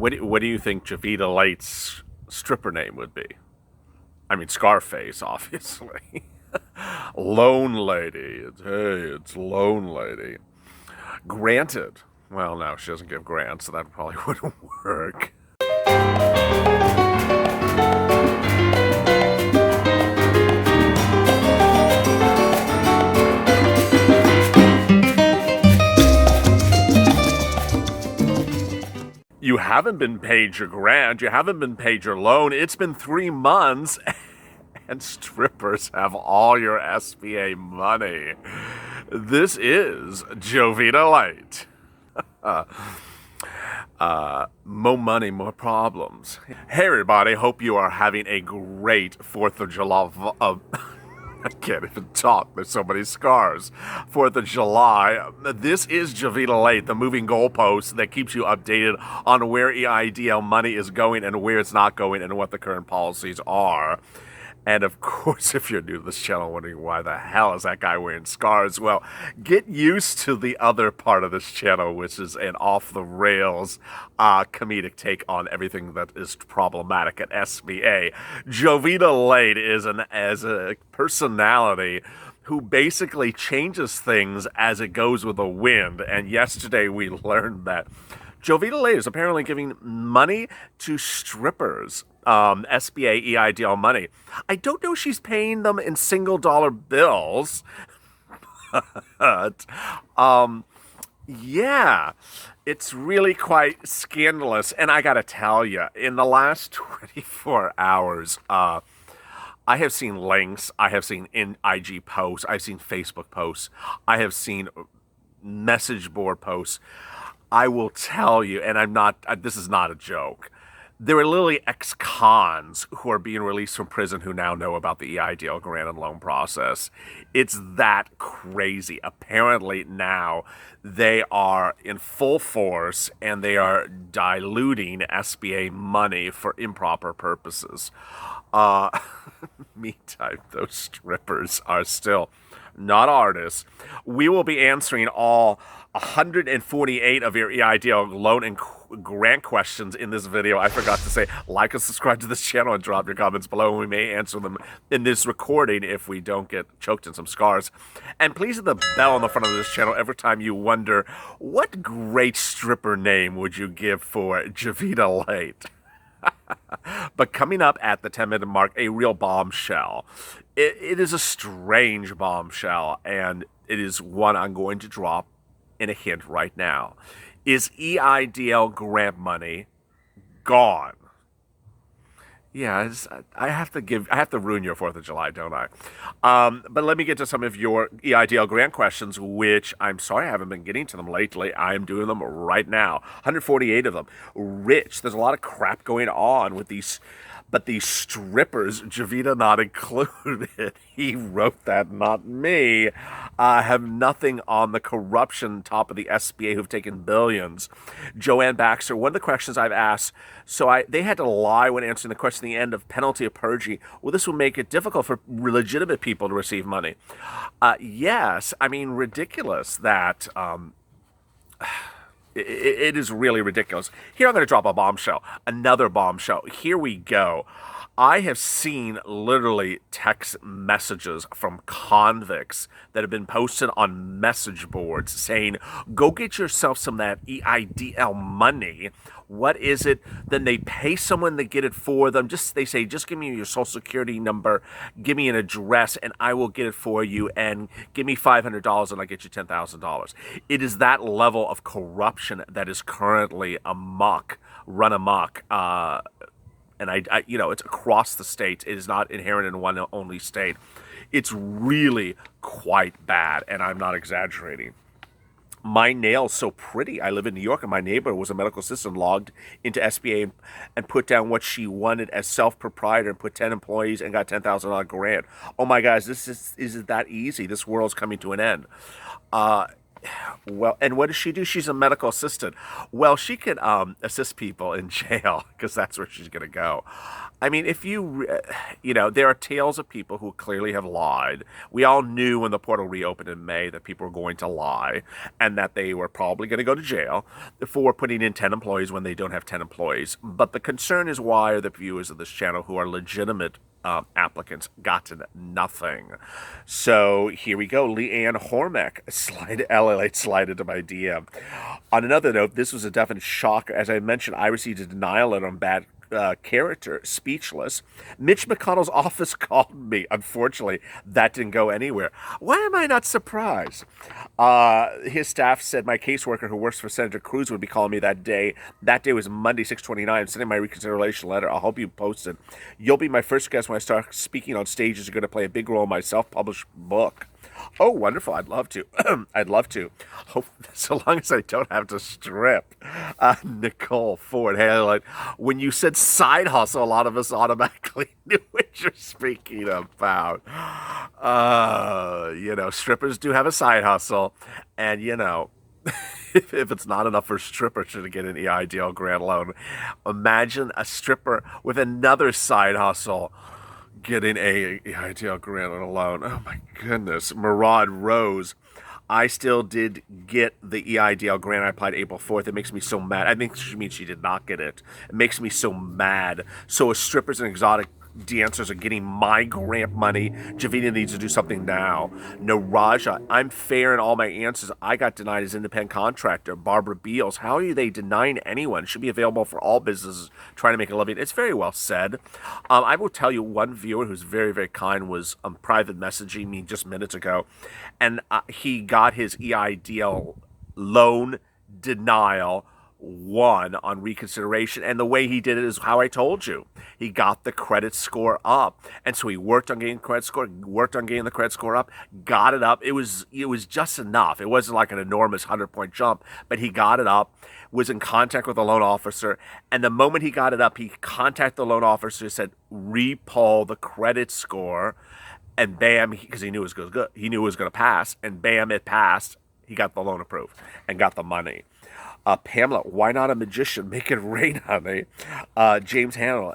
What do you think JOVITALATE's stripper name would be? I mean, Scarface, obviously. Lone Lady. It's Lone Lady. Granted. Well, no, she doesn't give grants, so that probably wouldn't work. You haven't been paid your grant, you haven't been paid your loan, it's been 3 months, and strippers have all your SBA money. This is JOVITALATE. More money, more problems. Hey everybody, hope you are having a great 4th of July. I can't even talk. There's so many scars. 4th of July. This is JOVITALATE, the moving goalpost that keeps you updated on where EIDL money is going and where it's not going and what the current policies are. And of course, if you're new to this channel wondering why the hell is that guy wearing scars, well, get used to the other part of this channel, which is an off-the-rails comedic take on everything that is problematic at SBA. JOVITALATE is a personality who basically changes things as it goes with the wind. And yesterday we learned that JOVITALATE is apparently giving money to strippers, SBA EIDL money. I don't know if she's paying them in single-dollar bills, but yeah, it's really quite scandalous. And I gotta tell you, in the last 24 hours, I have seen links, I have seen in IG posts, I've seen Facebook posts, I have seen message board posts. I will tell you, and this is not a joke, there are literally ex-cons who are being released from prison who now know about the EIDL grant and loan process. It's that crazy. Apparently now they are in full force and they are diluting SBA money for improper purposes. Meantime, those strippers are still not artists. We will be answering all 148 of your EIDL loan and grant questions in this video. I forgot to say, like and subscribe to this channel and drop your comments below, and we may answer them in this recording if we don't get choked in some scars. And please hit the bell on the front of this channel every time you wonder, what great stripper name would you give for JOVITALATE? But coming up at the 10-minute mark, a real bombshell. It is a strange bombshell, and it is one I'm going to drop in a hint right now. Is EIDL grant money gone? Yeah, I have to ruin your 4th of July, don't I? But let me get to some of your EIDL grant questions, which I'm sorry I haven't been getting to them lately. I'm doing them right now. 148 of them. Rich, there's a lot of crap going on with these, but these strippers, Jovita not included, he wrote that, not me, have nothing on the corruption top of the SBA who've taken billions. Joanne Baxter, one of the questions I've asked, they had to lie when answering the question at the end of penalty of perjury. Well, this will make it difficult for legitimate people to receive money. Yes, I mean, ridiculous that... It is really ridiculous. Here I'm going to drop a bombshell. Another bombshell. Here we go. I have seen literally text messages from convicts that have been posted on message boards saying, go get yourself some of that EIDL money. What is it? Then they pay someone to get it for them. They say, just give me your social security number, give me an address, and I will get it for you, and give me $500 and I'll get you $10,000. It is that level of corruption that is currently run amok. And I it's across the state. It is not inherent in one only state. It's really quite bad, and I'm not exaggerating. My nail's so pretty. I live in New York, and my neighbor was a medical assistant, logged into SBA and put down what she wanted as self-proprietor and put 10 employees and got $10,000 grant. Oh my guys, is it that easy? This world's coming to an end. Well, and what does she do? She's a medical assistant. Well, she can assist people in jail because that's where she's going to go. I mean, if there are tales of people who clearly have lied. We all knew when the portal reopened in May that people were going to lie and that they were probably going to go to jail for putting in 10 employees when they don't have 10 employees. But the concern is, why are the viewers of this channel who are legitimate applicants gotten nothing? So here we go. Leanne Hormack, LALATE slide into my DM. On another note, this was a definite shock. As I mentioned, I received a denial letter on bad character, speechless. Mitch McConnell's office called me. Unfortunately, that didn't go anywhere. Why am I not surprised? His staff said my caseworker who works for Senator Cruz would be calling me that day. That day was Monday, 6/29. I'm sending my reconsideration letter. I'll hope you posted. You'll be my first guest when I start speaking on stages. You're going to play a big role in my self-published book. Oh, wonderful. I'd love to. I'd love to. Hope, so long as I don't have to strip. Nicole Ford. Hey, like, when you said side hustle, a lot of us automatically knew what you're speaking about. Strippers do have a side hustle. And, if it's not enough for a stripper to get an EIDL grant loan, imagine a stripper with another side hustle getting a EIDL grant loan. Oh my goodness. Murad Rose. I still did get the EIDL grant. I applied April 4th. It makes me so mad. I think she means she did not get it. It makes me so mad. So strippers and exotic dancers are getting my grant money. Javita needs to do something now. No, Raja, I'm fair in all my answers. I got denied as independent contractor. Barbara Beals, how are they denying anyone? Should be available for all businesses trying to make a living. It's very well said. I will tell you, one viewer who's very, very kind was private messaging me just minutes ago, and he got his EIDL loan denial on reconsideration, and the way he did it is how I told you. He got the credit score up, and so he worked on getting the credit score up, got it up. It was just enough. It wasn't like an enormous 100-point jump, but he got it up, was in contact with the loan officer, and the moment he got it up, he contacted the loan officer, said, repull the credit score, and bam, because he knew it was good. He knew it was going to pass, and bam, it passed. He got the loan approved and got the money. Pamela, why not a magician? Make it rain, honey. James Hannell.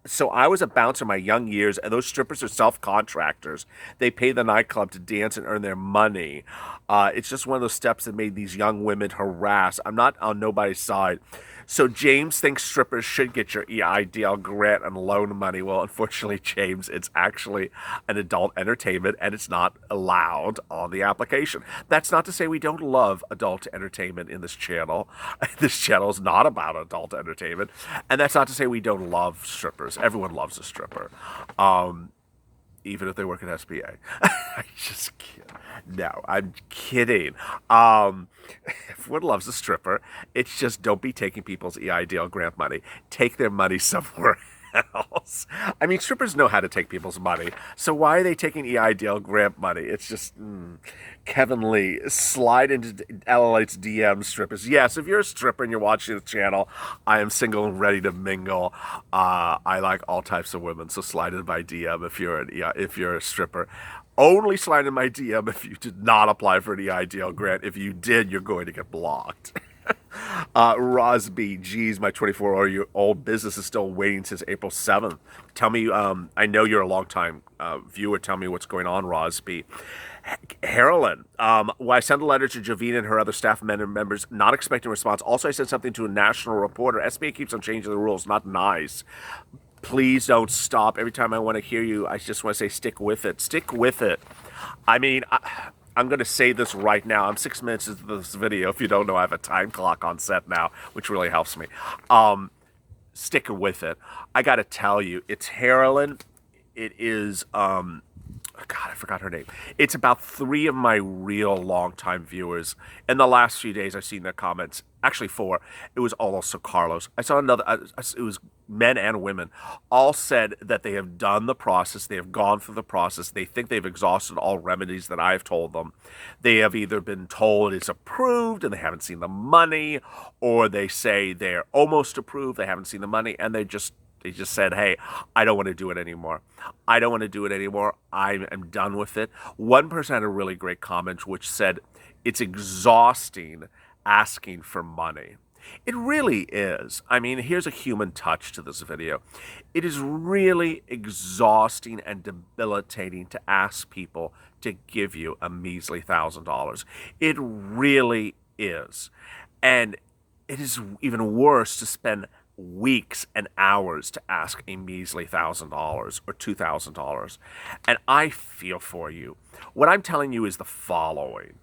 So I was a bouncer in my young years, and those strippers are self-contractors. They pay the nightclub to dance and earn their money. It's just one of those steps that made these young women harass. I'm not on nobody's side. So James thinks strippers should get your EIDL grant and loan money. Well, unfortunately, James, it's actually an adult entertainment, and it's not allowed on the application. That's not to say we don't love adult entertainment in this channel. This channel is not about adult entertainment. And that's not to say we don't love strippers. Everyone loves a stripper. Even if they work at SBA. I just kidding. No, I'm kidding. Everyone loves a stripper. It's just, don't be taking people's EIDL grant money. Take their money somewhere else. I mean, strippers know how to take people's money. So why are they taking EIDL grant money? It's just, Kevin Lee, slide into LALATE's DM, strippers. Yes, if you're a stripper and you're watching the channel, I am single and ready to mingle. I like all types of women, so slide in my DM if you're a stripper. Only slide in my DM if you did not apply for an EIDL grant. If you did, you're going to get blocked. Rosby, geez, my 24-year-old business is still waiting since April 7th. Tell me, I know you're a long-time viewer. Tell me what's going on, Rosby. Harlan, well, I sent a letter to Jovita and her other staff members, not expecting a response. Also, I sent something to a national reporter. SBA keeps on changing the rules. Not nice. Please don't stop. Every time I want to hear you, I just want to say, stick with it. Stick with it. I mean, I'm going to say this right now. I'm 6 minutes into this video. If you don't know, I have a time clock on set now, which really helps me. Stick with it. I got to tell you, it's Harlan. It is, God, I forgot her name. It's about 3 of my real long-time viewers. In the last few days, I've seen their comments. Actually, 4. It was also Carlos. I saw another. It was men and women. All said that they have done the process. They have gone through the process. They think they've exhausted all remedies that I've told them. They have either been told it's approved and they haven't seen the money, or they say they're almost approved. They haven't seen the money, and they just said, hey, I don't want to do it anymore. I don't want to do it anymore. I am done with it. One person had a really great comment which said, It's exhausting asking for money. It really is. I mean, here's a human touch to this video. It is really exhausting and debilitating to ask people to give you a measly $1,000. It really is. And it is even worse to spend weeks and hours to ask a measly $1,000 or $2,000. And I feel for you. What I'm telling you is the following.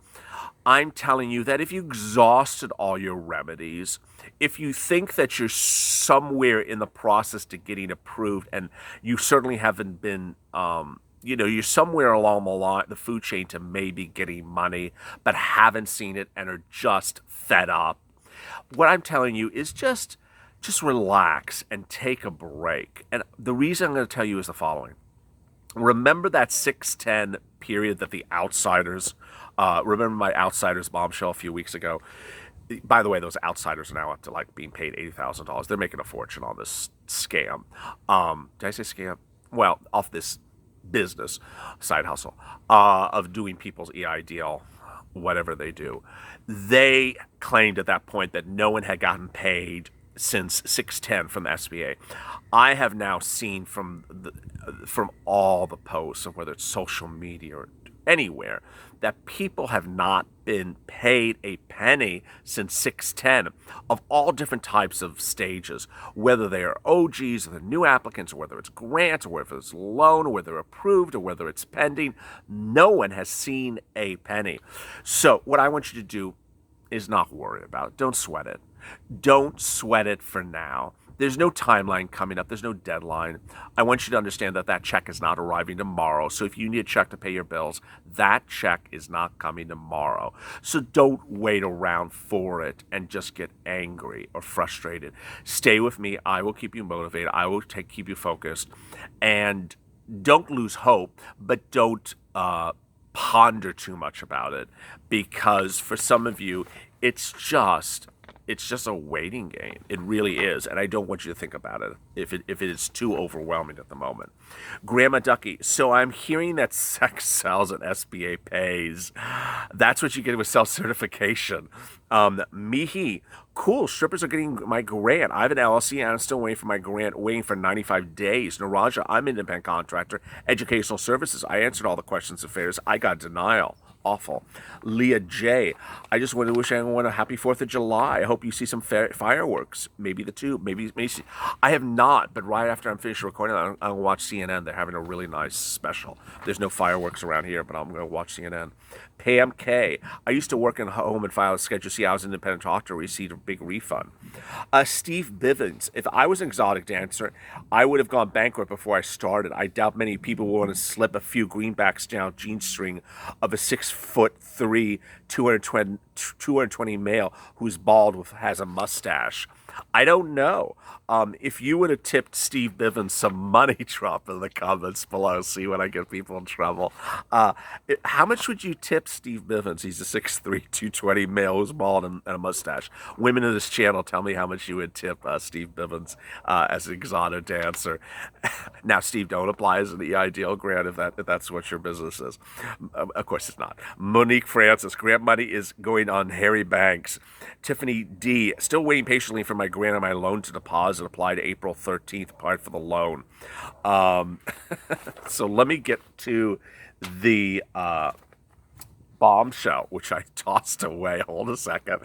I'm telling you that if you exhausted all your remedies, if you think that you're somewhere in the process to getting approved, and you certainly haven't been, you're somewhere along the food chain to maybe getting money, but haven't seen it and are just fed up, what I'm telling you is just relax and take a break. And the reason I'm going to tell you is the following. Remember that 610 period that the outsiders, remember my outsiders bombshell a few weeks ago? By the way, those outsiders are now up to like being paid $80,000. They're making a fortune on this scam. Did I say scam? Well, off this business side hustle of doing people's EIDL, whatever they do. They claimed at that point that no one had gotten paid since 610 from the SBA. I have now seen from all the posts, of whether it's social media or anywhere, that people have not been paid a penny since 610 of all different types of stages, whether they are OGs or they're new applicants, or whether it's grants, or whether it's loan, or whether they're approved, or whether it's pending. No one has seen a penny. So what I want you to do is not worry about it. Don't sweat it. Don't sweat it for now. There's no timeline coming up. There's no deadline. I want you to understand that that check is not arriving tomorrow. So if you need a check to pay your bills, that check is not coming tomorrow. So don't wait around for it and just get angry or frustrated. Stay with me. I will keep you motivated. I will keep you focused. And don't lose hope, but don't ponder too much about it, because for some of you, it's just a waiting game. It really is. And I don't want you to think about it if it is too overwhelming at the moment. Grandma Ducky, so I'm hearing that sex sells and SBA pays. That's what you get with self-certification. Mihi, cool, strippers are getting my grant. I have an LLC and I'm still waiting for my grant, waiting for 95 days. Naraja, I'm an independent contractor, educational services. I answered all the questions and favors. I got denial. Awful. Leah J. I just want to wish everyone a happy 4th of July. I hope you see some fireworks. Maybe the tube. Maybe. I have not, but right after I'm finished recording, I'm going to watch CNN. They're having a really nice special. There's no fireworks around here, but I'm going to watch CNN. Pam K. I used to work in home and file a schedule C. I was an independent doctor, received a big refund. Steve Bivens. If I was an exotic dancer, I would have gone bankrupt before I started. I doubt many people will want to slip a few greenbacks down jean string of a 6'3", 220 male who's bald has a mustache. I don't know. If you would have tipped Steve Bivens some money, drop in the comments below. See when I get people in trouble. How much would you tip Steve Bivens? He's a 6'3", 220 male who's bald and a mustache. Women in this channel, tell me how much you would tip Steve Bivens as an exotic dancer. Now, Steve, don't apply as an EIDL grant if that's what your business is. Of course it's not. Monique Francis, grant money is going on Harry Banks. Tiffany D, still waiting patiently for my grant on my loan to deposit. Applied April 13th, applied for the loan. So let me get to the bombshell, which I tossed away. Hold a second.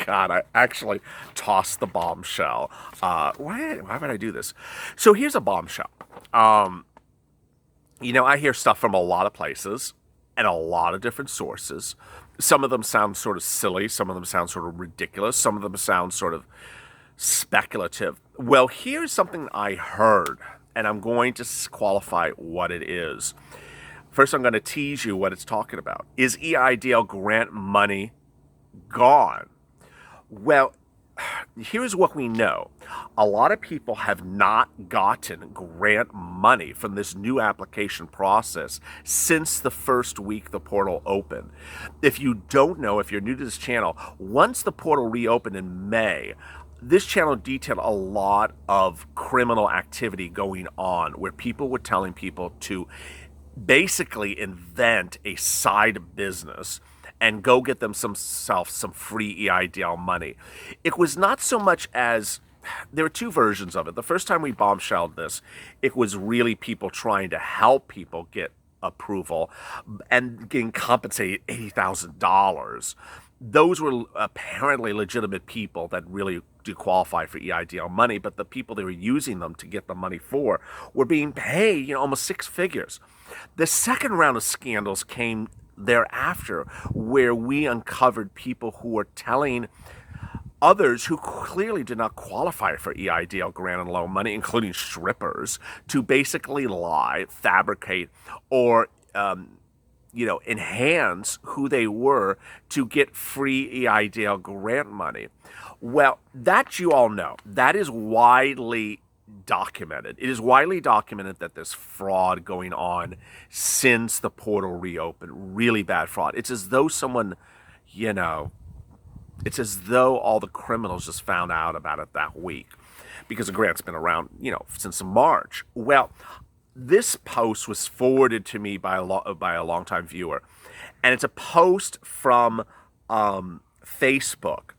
God, I actually tossed the bombshell. Why would I do this? So here's a bombshell. I hear stuff from a lot of places and a lot of different sources. Some of them sound sort of silly. Some of them sound sort of ridiculous. Some of them sound sort of speculative. Well, here's something I heard, and I'm going to qualify what it is. First, I'm going to tease you what it's talking about. Is EIDL grant money gone? Well, here's what we know. A lot of people have not gotten grant money from this new application process since the first week the portal opened. If you don't know, if you're new to this channel, once the portal reopened in May, this channel detailed a lot of criminal activity going on where people were telling people to basically invent a side business and go get themselves some free EIDL money. It was not so much as there were two versions of it. The first time we bombshelled this, it was really people trying to help people get approval and getting compensated $80,000. Those were apparently legitimate people that really do qualify for EIDL money, but the people they were using them to get the money for were being paid, almost six figures. The second round of scandals came thereafter, where we uncovered people who were telling others who clearly did not qualify for EIDL grant and loan money, including strippers, to basically lie, fabricate, or enhance who they were to get free EIDL grant money. Well, that you all know. That is widely documented. It is widely documented that there's fraud going on since the portal reopened. Really bad fraud. It's as though someone, it's as though all the criminals just found out about it that week, because the grant's been around, since March. Well, this post was forwarded to me by a longtime viewer, and it's a post from Facebook.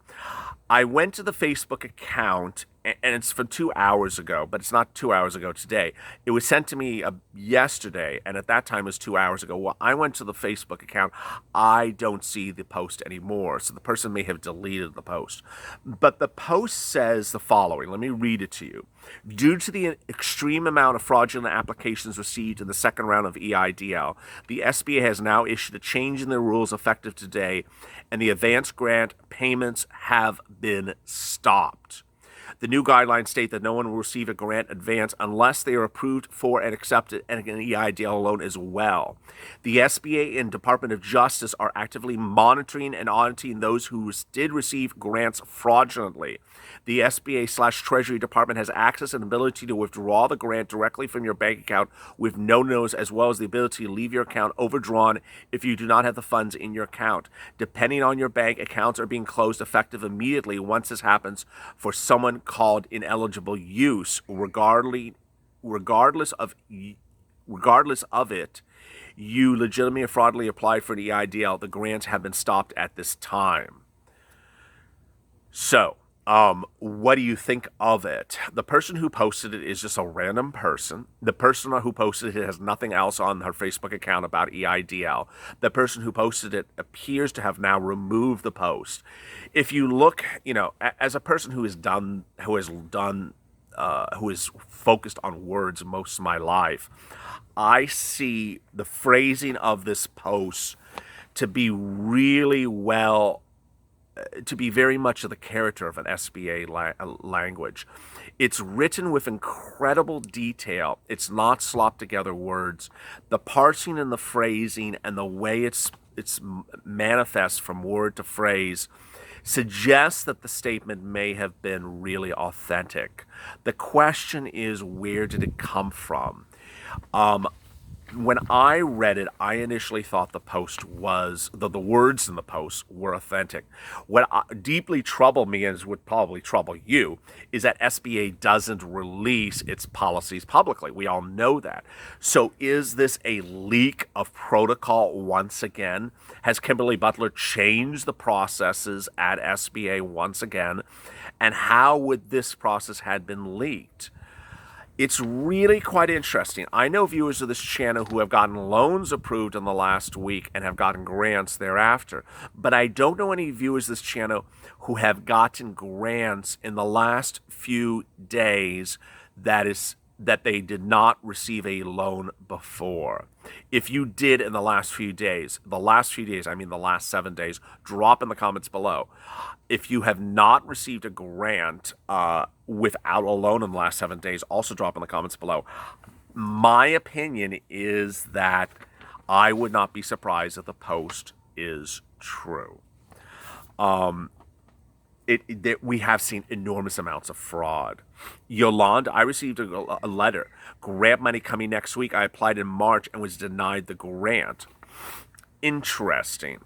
I went to the Facebook account, and it's from 2 hours ago, but it's not 2 hours ago today. It was sent to me yesterday, and at that time it was 2 hours ago. Well, I went to the Facebook account. I don't see the post anymore, so the person may have deleted the post. But the post says the following. Let me read it to you. Due to the extreme amount of fraudulent applications received in the second round of EIDL, the SBA has now issued a change in their rules effective today, and the advance grant payments have been stopped. The new guidelines state that no one will receive a grant advance unless they are approved for and accepted an EIDL loan as well. The SBA and Department of Justice are actively monitoring and auditing those who did receive grants fraudulently. The SBA/Treasury Department has access and ability to withdraw the grant directly from your bank account with no notice, as well as the ability to leave your account overdrawn if you do not have the funds in your account. Depending on your bank, accounts are being closed effective immediately once this happens for someone called ineligible use. Regardless of it, you legitimately or fraudulently applied for an EIDL, the grants have been stopped at this time. So, what do you think of it? The person who posted it is just a random person. The person who posted it has nothing else on her Facebook account about EIDL. The person who posted it appears to have now removed the post. If you look, as a person who is focused on words most of my life, I see the phrasing of this post to be to be very much of the character of an SBA language. It's written with incredible detail. It's not slopped together words. The parsing and the phrasing and the way it's manifest from word to phrase suggests that the statement may have been really authentic. The question is, where did it come from? When I read it, I initially thought the words in the post were authentic. What deeply troubled me, as would probably trouble you, is that SBA doesn't release its policies publicly. We all know that. So is this a leak of protocol once again? Has Kimberly Butler changed the processes at SBA once again? And how would this process have been leaked? It's really quite interesting. I know viewers of this channel who have gotten loans approved in the last week and have gotten grants thereafter, but I don't know any viewers of this channel who have gotten grants in the last few days that they did not receive a loan before. If you did in the last few days, I mean the last 7 days, drop in the comments below. If you have not received a grant without a loan in the last 7 days, also drop in the comments below. My opinion is that I would not be surprised if the post is true. We have seen enormous amounts of fraud. Yolanda, I received a letter. Grant money coming next week. I applied in March and was denied the grant. Interesting.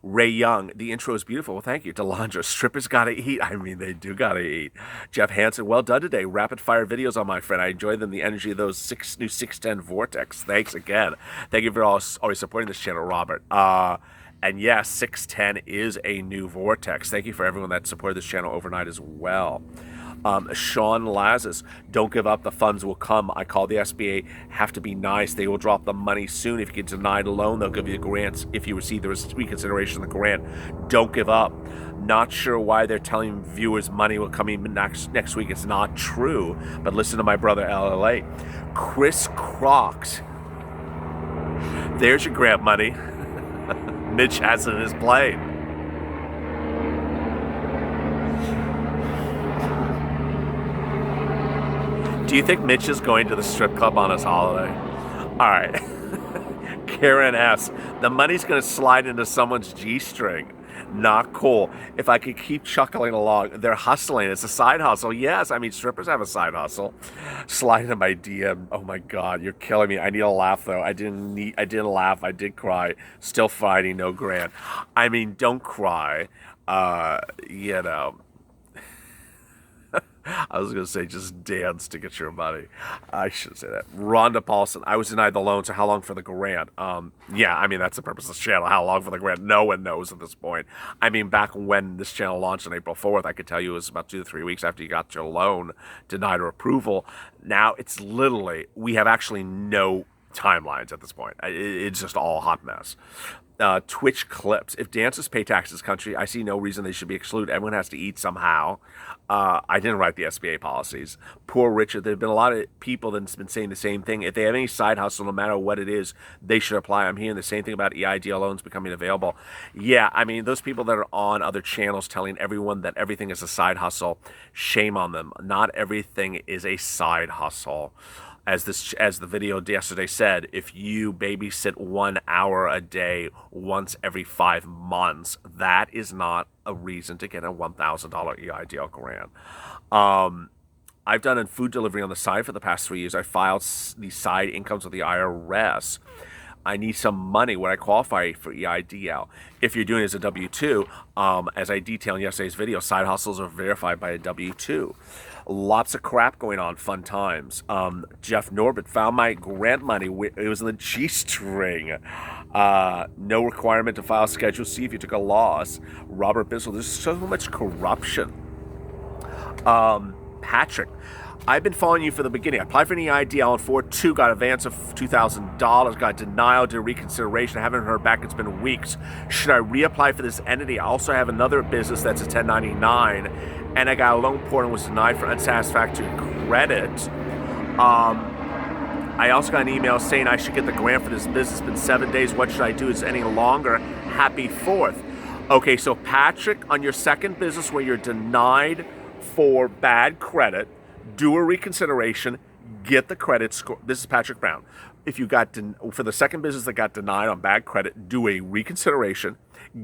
Ray Young, the intro is beautiful. Well, thank you. Delandra, strippers gotta eat. I mean, they do gotta eat. Jeff Hansen, well done today. Rapid fire videos on my friend. I enjoy them. The energy of those new 610 Vortex. Thanks again. Thank you for always supporting this channel, Robert. And yes, 610 is a new Vortex. Thank you for everyone that supported this channel overnight as well. Sean Lazarus, don't give up. The funds will come. I call the SBA. Have to be nice. They will drop the money soon. If you get denied a loan, they'll give you grants if you receive the reconsideration of the grant. Don't give up. Not sure why they're telling viewers money will come in next week. It's not true. But listen to my brother LALATE. Chris Crocs. There's your grant money. Mitch has it in his plane. Do you think Mitch is going to the strip club on his holiday? All right. Karen S. The money's going to slide into someone's G-string. Not cool. If I could keep chuckling along, they're hustling. It's a side hustle. Yes, I mean, strippers have a side hustle. Slide into my DM. Oh my God, you're killing me. I need a laugh though. I didn't laugh. I did cry. Still fighting. No grant. I mean, don't cry. You know. I was going to say just dance to get your money. I should say that. Rhonda Paulson, I was denied the loan, so how long for the grant? Yeah, I mean, that's the purpose of this channel. How long for the grant? No one knows at this point. I mean, back when this channel launched on April 4th, I could tell you it was about 2 to 3 weeks after you got your loan denied or approval. Now, it's literally, we have actually no timelines at this point. It's just all a hot mess. Twitch clips. If dancers pay taxes country, I see no reason they should be excluded. Everyone has to eat somehow. I didn't write the SBA policies. Poor Richard. There have been a lot of people that's been saying the same thing. If they have any side hustle, no matter what it is, they should apply. I'm hearing the same thing about EIDL loans becoming available. Yeah, I mean, those people that are on other channels telling everyone that everything is a side hustle, shame on them. Not everything is a side hustle. As the video yesterday said, if you babysit 1 hour a day once every 5 months, that is not a reason to get a $1,000 EIDL grant. I've done food delivery on the side for the past 3 years. I filed the side incomes with the IRS. I need some money. Would I qualify for EIDL? If you're doing it as a W-2, as I detailed in yesterday's video, side hustles are verified by a W-2. Lots of crap going on, fun times. Jeff Norbert found my grant money. It was in the G-string. No requirement to file Schedule C if you took a loss. Robert Bissell, there's so much corruption. Patrick, I've been following you for the beginning. I applied for an EIDL on 4/2, got advance of $2,000, got denial due to reconsideration. I haven't heard back. It's been weeks. Should I reapply for this entity? I also have another business that's a 1099, and I got a loan port and was denied for unsatisfactory credit. I also got an email saying I should get the grant for this business. It's been 7 days. What should I do? Is it any longer? Happy 4th. Okay, so Patrick, on your second business where you're denied for bad credit, do a reconsideration, get the credit score. This is Patrick Brown. If you got, for the second business that got denied on bad credit, do a reconsideration,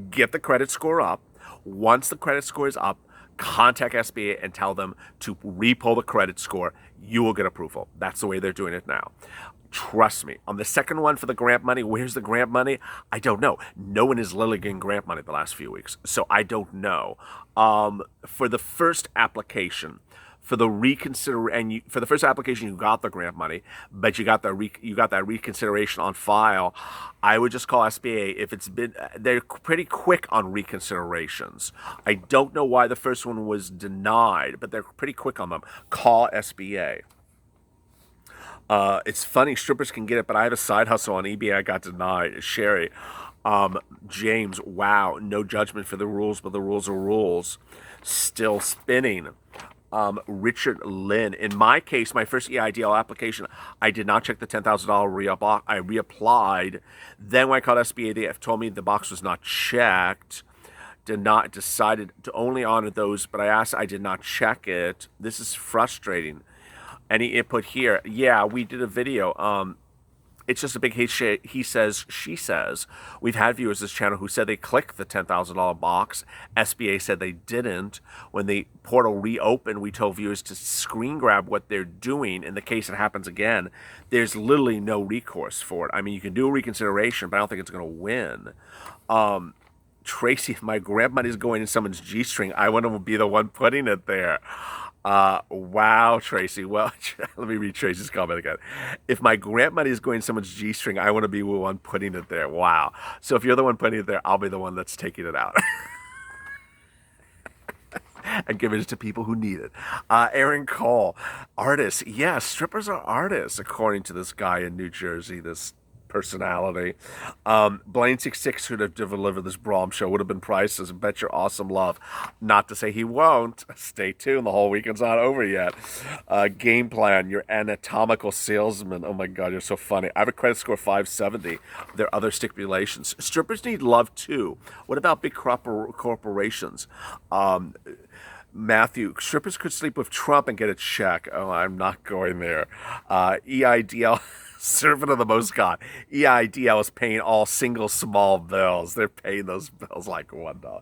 get the credit score up. Once the credit score is up, contact SBA and tell them to repull the credit score. You will get approval. That's the way they're doing it now. Trust me. On the second one for the grant money, where's the grant money? I don't know. No one is literally getting grant money the last few weeks, so I don't know. For the first application, for the for the first application, you got the grant money, but you got that reconsideration on file. I would just call SBA if it's been. They're pretty quick on reconsiderations. I don't know why the first one was denied, but they're pretty quick on them. Call SBA. It's funny, strippers can get it, but I have a side hustle on eBay. I got denied. Sherry, James, wow, no judgment for the rules, but the rules are rules. Still spinning. Richard Lynn. In my case, my first EIDL application, I did not check the $10,000 re-up. I reapplied. Then when I called SBA, they have told me the box was not checked. Decided to only honor those, but I did not check it. This is frustrating. Any input here? Yeah, we did a video. It's just a big he says, she says. We've had viewers this channel who said they clicked the $10,000 box. SBA said they didn't. When the portal reopened, we told viewers to screen grab what they're doing. In the case it happens again, there's literally no recourse for it. I mean, you can do a reconsideration, but I don't think it's going to win. Tracy, if my grant money is going in someone's G-string, I want to be the one putting it there. Wow, Tracy. Well, let me read Tracy's comment again. If my grant money is going in someone's G-string, I want to be the one putting it there. Wow. So if you're the one putting it there, I'll be the one that's taking it out. And giving it to people who need it. Aaron Cole, artists. Yes, strippers are artists, according to this guy in New Jersey, this personality. Blaine66 could have delivered this Brahm show, would have been priceless. Bet your awesome love. Not to say he won't. Stay tuned. The whole weekend's not over yet. Game plan. You're anatomical salesman. Oh my God, you're so funny. I have a credit score of 570. There are other stipulations. Strippers need love too. What about big corporations? Matthew, strippers could sleep with Trump and get a check. Oh, I'm not going there. EIDL, servant of the most God. EIDL is paying all single small bills. They're paying those bills like $1.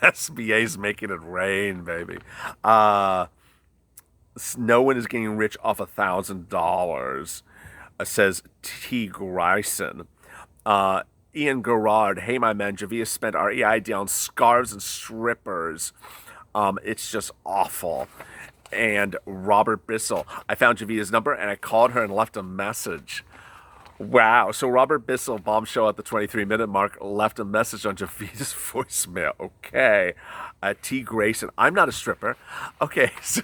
SBA's making it rain, baby. No one is getting rich off $1,000, says T. Grison. Ian Gerard, hey, my man, Javia spent our EID on scarves and strippers. It's just awful. And Robert Bissell, I found Javia's number and I called her and left a message. Wow. So Robert Bissell, bombshell at the 23-minute mark, left a message on Javia's voicemail. Okay. T. Grayson, I'm not a stripper. Okay. So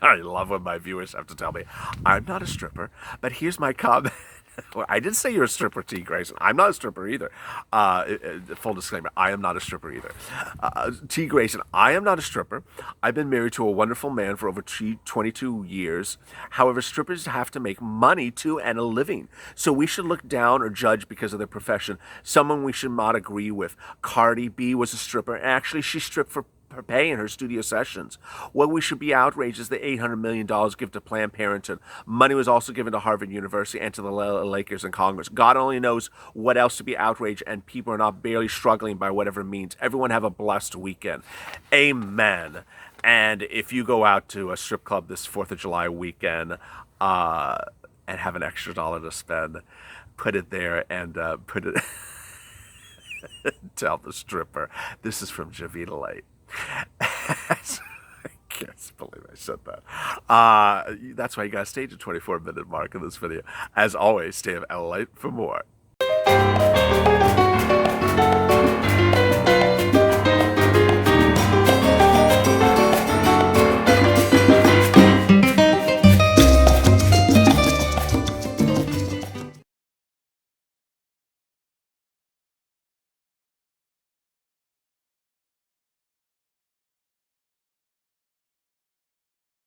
I love when my viewers have to tell me, I'm not a stripper, but here's my comment. Well, I didn't say you're a stripper, T. Grayson. I'm not a stripper either. Full disclaimer, I am not a stripper either. T. Grayson, I am not a stripper. I've been married to a wonderful man for over 22 years. However, strippers have to make money too and a living. So we should look down or judge because of their profession. Someone we should not agree with. Cardi B was a stripper. Actually, she stripped for her pay in her studio sessions. What we should be outraged is the $800 million given to Planned Parenthood. Money was also given to Harvard University and to the Lakers and Congress. God only knows what else to be outraged, and people are not barely struggling by whatever means. Everyone have a blessed weekend. Amen. And if you go out to a strip club this 4th of July weekend and have an extra dollar to spend, put it there and put it... Tell the stripper. This is from JOVITALATE. I can't believe I said that. That's why you gotta stay to 24-minute mark in this video. As always, stay of LALATE for more.